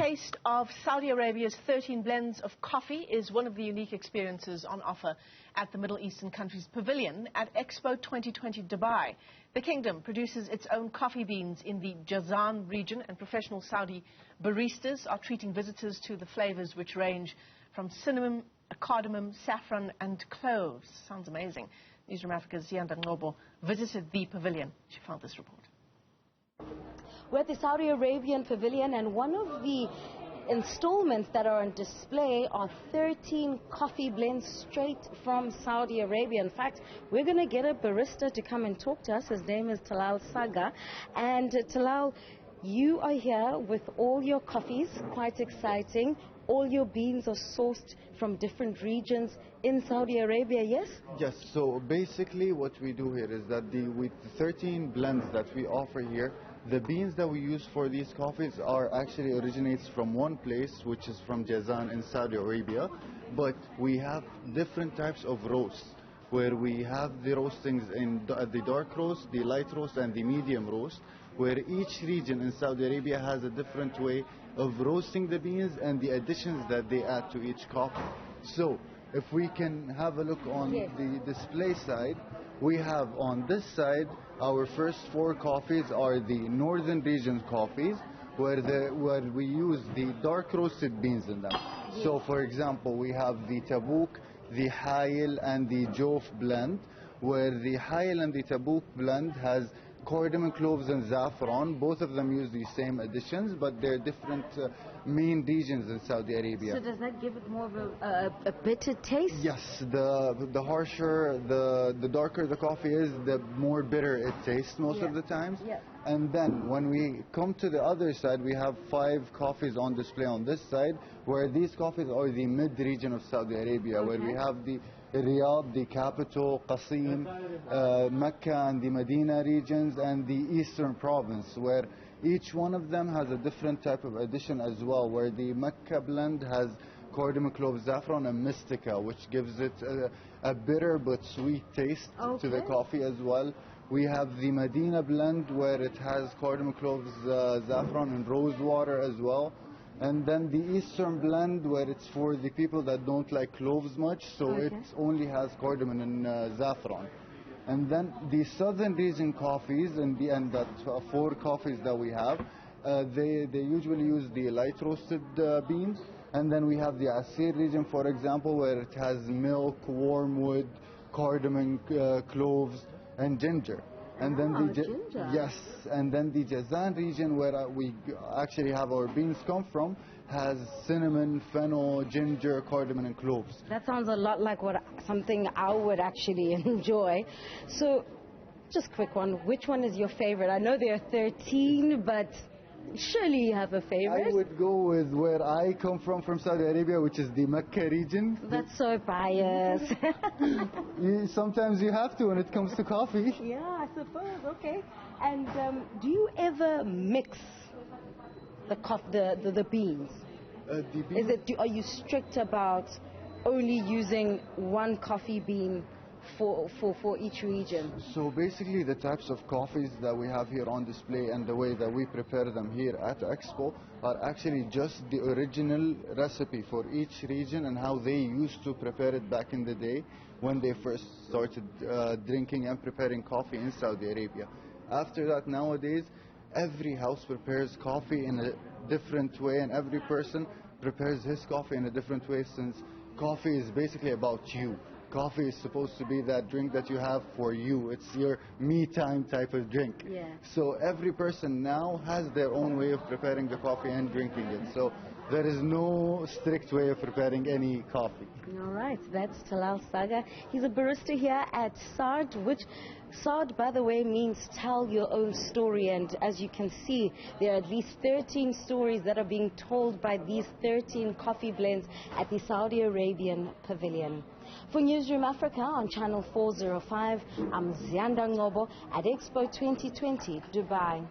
taste of Saudi Arabia's 13 blends of coffee is one of the unique experiences on offer at the Middle Eastern country's pavilion at Expo 2020 Dubai. The kingdom produces its own coffee beans in the Jazan region, and professional Saudi baristas are treating visitors to the flavors which range from cinnamon, cardamom, saffron and cloves. Sounds amazing. Newzroom Afrika's Ziyanda Ngcobo visited the pavilion. She found this report. We're at the Saudi Arabian pavilion, and one of the installments that are on display are 13 coffee blends straight from Saudi Arabia. In fact, we're going to get a barista to come and talk to us. His name is Talal Saga. And Talal, you are here with all your coffees, quite exciting. All your beans are sourced from different regions in Saudi Arabia, yes? Yes, so basically what we do here is that with the 13 blends that we offer here, the beans that we use for these coffees actually originates from one place, which is from Jazan in Saudi Arabia, but we have different types of roasts, where we have the roastings in the dark roast, the light roast and the medium roast, where each region in Saudi Arabia has a different way of roasting the beans and the additions that they add to each coffee. So if we can have a look on the display side, we have on this side our first 4 coffees are the northern region coffees, where we use the dark roasted beans in them. So for example, we have the Tabuk, the Hayil and the Jof blend, where the Hayil and the Tabuk blend has cardamom, cloves and saffron. Both of them use the same additions, but they're different main regions in Saudi Arabia. So does that give it more of a bitter taste? Yes, the harsher, the darker the coffee is, the more bitter it tastes most of the times. Yeah. And then when we come to the other side, we have 5 coffees on display on this side, where these coffees are the mid-region of Saudi Arabia, where we have the Riyadh, the capital, Qasim, Mecca and the Medina regions, and the eastern province, where each one of them has a different type of addition as well, where the Mecca blend has cardamom, cloves, saffron and mystica, which gives it a bitter but sweet taste to the coffee as well. We have the Medina blend, where it has cardamom, cloves, saffron and rose water as well. And then the Eastern blend, where it's for the people that don't like cloves much, so it only has cardamom and saffron. And then the Southern region coffees, in the end, that 4 coffees that we have, they usually use the light roasted beans. And then we have the Asir region, for example, where it has milk, wormwood, cardamom, cloves, and ginger. And then and then the Jazan region, where we actually have our beans come from, has cinnamon, fennel, ginger, cardamom and cloves. That sounds a lot like something I would actually enjoy. So just quick one, which one is your favorite? I know there are 13, but surely you have a favorite. I would go with where I come from Saudi Arabia, which is the Mecca region. That's so biased. Sometimes you have to when it comes to coffee. Yeah, I suppose. Okay. And do you ever mix the beans? The beans? Are you strict about only using one coffee bean for each region? So basically the types of coffees that we have here on display and the way that we prepare them here at Expo are actually just the original recipe for each region and how they used to prepare it back in the day when they first started drinking and preparing coffee in Saudi Arabia. After that, nowadays, every house prepares coffee in a different way, and every person prepares his coffee in a different way, since coffee is basically about you. Coffee is supposed to be that drink that you have for you. It's your me time type of drink. Yeah. So every person now has their own way of preparing the coffee and drinking it. So there is no strict way of preparing any coffee. All right, that's Talal Saga. He's a barista here at SAD, which SAD, by the way, means tell your own story. And as you can see, there are at least 13 stories that are being told by these 13 coffee blends at the Saudi Arabian pavilion. For Newzroom Afrika on Channel 405, I'm Ziyanda Ngcobo at Expo 2020, Dubai.